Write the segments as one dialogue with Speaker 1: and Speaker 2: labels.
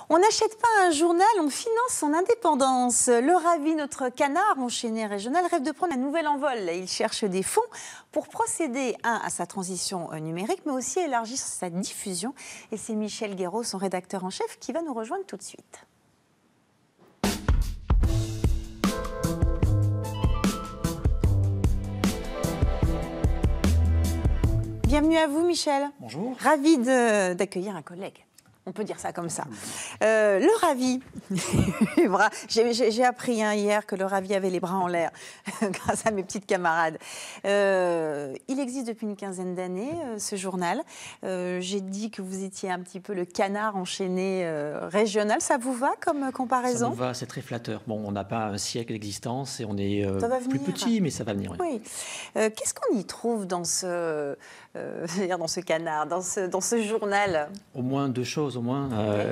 Speaker 1: On n'achète pas un journal, on finance son indépendance. Le Ravi, notre canard enchaîné régional, rêve de prendre un nouvel envol. Il cherche des fonds pour procéder à sa transition numérique, mais aussi élargir sa diffusion. Et c'est Michel Guéraud, son rédacteur en chef, qui va nous rejoindre tout de suite. Bienvenue à vous, Michel.
Speaker 2: Bonjour.
Speaker 1: Ravi d'accueillir un collègue. On peut dire ça comme ça. Le Ravi, j'ai appris hier que le Ravi avait les bras en l'air grâce à mes petites camarades. Il existe depuis une quinzaine d'années, ce journal. J'ai dit que vous étiez un petit peu le canard enchaîné régional. Ça vous va comme comparaison?
Speaker 2: Ça nous va, c'est très flatteur. Bon, on n'a pas un siècle d'existence et on est plus petit, mais ça va venir.
Speaker 1: Oui. Qu'est-ce qu'on y trouve dans ce canard, dans ce journal?
Speaker 2: Au moins deux choses.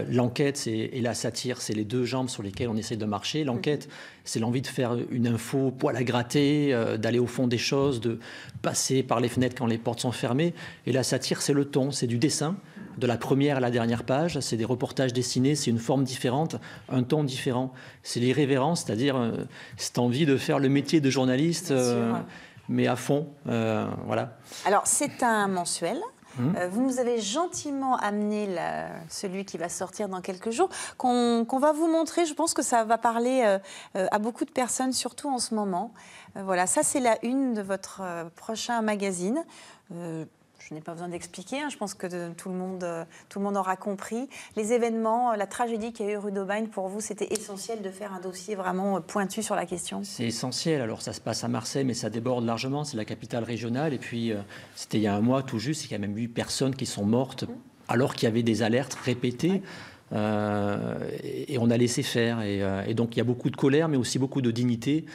Speaker 2: L'enquête et la satire, c'est les deux jambes sur lesquelles on essaie de marcher. L'enquête, c'est l'envie de faire une info poil à gratter, d'aller au fond des choses, de passer par les fenêtres quand les portes sont fermées. Et la satire, c'est le ton, c'est du dessin, de la première à la dernière page. C'est des reportages dessinés, c'est une forme différente, un ton différent. C'est l'irrévérence, c'est-à-dire cette envie de faire le métier de journaliste, mais à fond. Voilà.
Speaker 1: Alors, c'est un mensuel. Vous nous avez gentiment amené celui qui va sortir dans quelques jours, qu'on va vous montrer. Je pense que ça va parler à beaucoup de personnes, surtout en ce moment. Voilà, ça c'est la une de votre prochain magazine. Je n'ai pas besoin d'expliquer, je pense que tout le monde aura compris. Les événements, la tragédie qu'il y a eu rue d'Aubagne, pour vous, c'était essentiel de faire un dossier vraiment pointu sur la question? C'est
Speaker 2: essentiel. Alors, ça se passe à Marseille, mais ça déborde largement. C'est la capitale régionale. Et puis, c'était il y a un mois tout juste. Il y a même 8 personnes qui sont mortes, alors qu'il y avait des alertes répétées. Et on a laissé faire. Et donc, il y a beaucoup de colère, mais aussi beaucoup de dignité.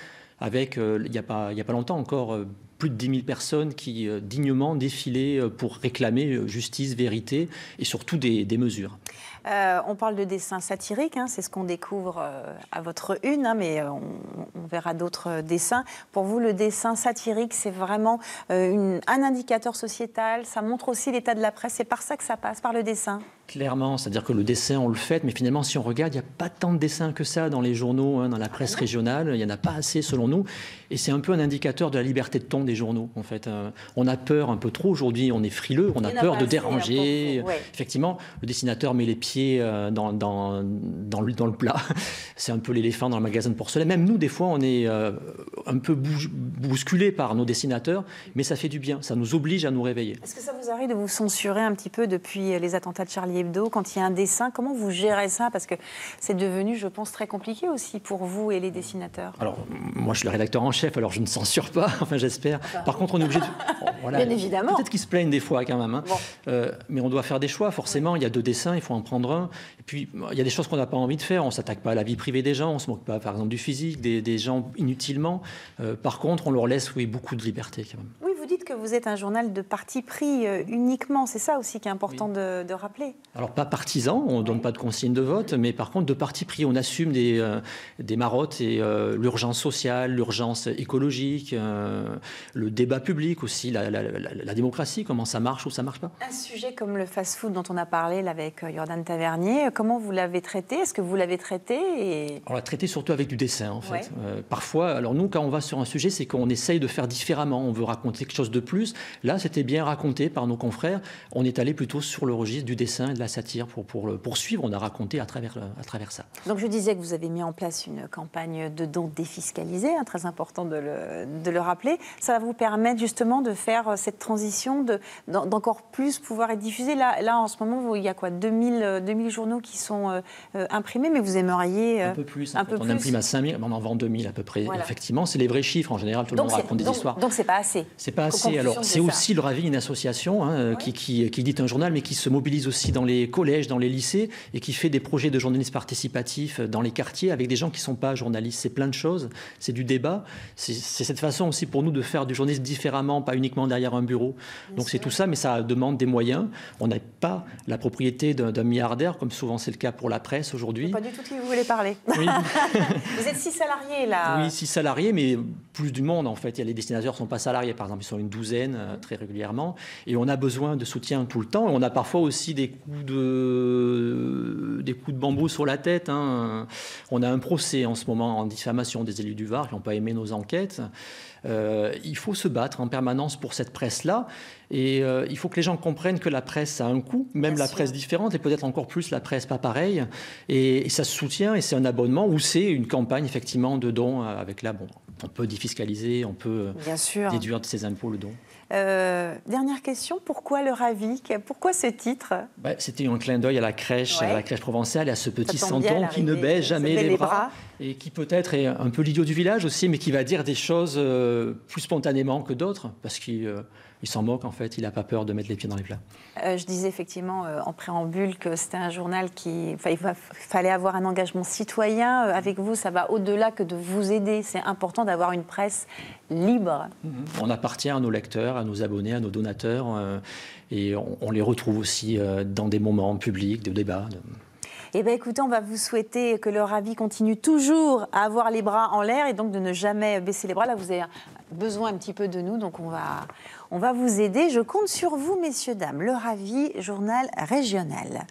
Speaker 2: Avec, il n'y a pas longtemps encore, plus de 10 000 personnes qui dignement défilaient pour réclamer justice, vérité et surtout des mesures.
Speaker 1: On parle de dessin satirique, c'est ce qu'on découvre à votre une, mais on verra d'autres dessins. Pour vous, le dessin satirique, c'est vraiment un indicateur sociétal, ça montre aussi l'état de la presse, c'est par ça que ça passe, par le dessin?
Speaker 2: Clairement, c'est-à-dire que le dessin, on le fait, mais finalement, si on regarde, il n'y a pas tant de dessins que ça dans les journaux, dans la presse régionale, il n'y en a pas assez selon nous, et c'est un peu un indicateur de la liberté de ton des journaux, en fait. On a peur un peu trop aujourd'hui, on est frileux, on a peur de déranger. Effectivement, le dessinateur met les pieds dans le plat, c'est un peu l'éléphant dans le magasin de porcelaine. Même nous, des fois, on est un peu bousculés par nos dessinateurs, mais ça fait du bien, ça nous oblige à nous réveiller.
Speaker 1: Est-ce que ça vous arrive de vous censurer un petit peu depuis les attentats de Charlie Hebdo, quand il y a un dessin? Comment vous gérez ça? Parce que c'est devenu, je pense, très compliqué aussi pour vous et les dessinateurs.
Speaker 2: Alors, moi, je suis le rédacteur en chef, alors je ne censure pas, enfin j'espère. Par contre, on est obligé de...
Speaker 1: Voilà. Bien évidemment.
Speaker 2: Peut-être qu'ils se plaignent des fois quand même, mais on doit faire des choix, forcément. Il y a 2 dessins, il faut en prendre un. Et puis, il y a des choses qu'on n'a pas envie de faire. On ne s'attaque pas à la vie privée des gens, on ne se moque pas, par exemple, du physique, des gens inutilement. Par contre, on leur laisse beaucoup de liberté quand même.
Speaker 1: Oui, vous dites que vous êtes un journal de parti pris uniquement. C'est ça aussi qui est important de rappeler.
Speaker 2: Alors, pas partisan, on ne donne pas de consignes de vote, mais par contre, de parti pris, on assume des marottes et l'urgence sociale, l'urgence écologique, le débat public aussi, la démocratie, comment ça marche ou ça ne marche pas.
Speaker 1: Un sujet comme le fast-food dont on a parlé là, avec Jordan Tavernier, comment vous l'avez traité? Est-ce que vous l'avez traité
Speaker 2: On l'a traité surtout avec du dessin, en fait. Parfois, alors nous, quand on va sur un sujet, c'est qu'on essaye de faire différemment. On veut raconter quelque chose de plus. Là, c'était bien raconté par nos confrères. On est allé plutôt sur le registre du dessin et de la satire pour le poursuivre. On a raconté à travers ça.
Speaker 1: Donc, je disais que vous avez mis en place une campagne de dons défiscalisés, très important de le rappeler. Ça va vous permettre justement de faire cette transition, d'encore plus pouvoir être diffusé. Là, en ce moment, il y a quoi, 2000 journaux qui sont imprimés, mais vous aimeriez...
Speaker 2: un peu plus. On imprime à 5000, on en vend 2000 à peu près. Voilà. Effectivement, c'est les vrais chiffres. En général, tout le monde raconte des histoires.
Speaker 1: Donc, c'est pas assez.
Speaker 2: C'est pas assez. Alors, c'est aussi le Ravi, une association qui édite un journal, mais qui se mobilise aussi dans les collèges, dans les lycées, et qui fait des projets de journalisme participatif dans les quartiers avec des gens qui ne sont pas journalistes. C'est plein de choses. C'est du débat. C'est cette façon aussi pour nous de faire du journalisme différemment, pas uniquement derrière un bureau. Donc, c'est tout ça, mais ça demande des moyens. On n'a pas la propriété d'un milliardaire, comme souvent c'est le cas pour la presse aujourd'hui.
Speaker 1: Pas du tout de qui vous voulez parler. Oui. Vous êtes 6 salariés, là.
Speaker 2: Oui, 6 salariés, mais plus du monde, en fait. Il y a les dessinateurs ne sont pas salariés, par exemple. Ils sont sont une douzaine très régulièrement. Et on a besoin de soutien tout le temps. Et on a parfois aussi des coups de bambou sur la tête. Hein. On a un procès en ce moment en diffamation des élus du Var qui n'ont pas aimé nos enquêtes. Il faut se battre en permanence pour cette presse-là. Et il faut que les gens comprennent que la presse a un coût, même Bien la sûr. Presse différente, et peut-être encore plus la presse pas pareille. Et ça se soutient, et c'est un abonnement ou c'est une campagne effectivement de dons avec là, bon, on peut défiscaliser, on peut déduire de ses impôts le don.
Speaker 1: Dernière question, pourquoi le Ravi? Pourquoi ce titre?
Speaker 2: C'était un clin d'œil à la crèche provençale, et à ce petit santon qui ne baisse jamais les bras et qui peut-être est un peu l'idiot du village aussi, mais qui va dire des choses plus spontanément que d'autres, parce qu'il s'en moque en fait, il n'a pas peur de mettre les pieds dans les plats.
Speaker 1: Je disais effectivement en préambule que c'était un journal il fallait avoir un engagement citoyen. Avec vous, ça va au-delà que de vous aider. C'est important d'avoir une presse libre.
Speaker 2: On appartient à nos lecteurs, à nos abonnés, à nos donateurs, et on les retrouve aussi dans des moments publics, de débat.
Speaker 1: Eh bien, écoutez, on va vous souhaiter que le Ravi continue toujours à avoir les bras en l'air et donc de ne jamais baisser les bras. Là, vous avez besoin un petit peu de nous, donc on va vous aider. Je compte sur vous, messieurs, dames. Le Ravi, journal régional.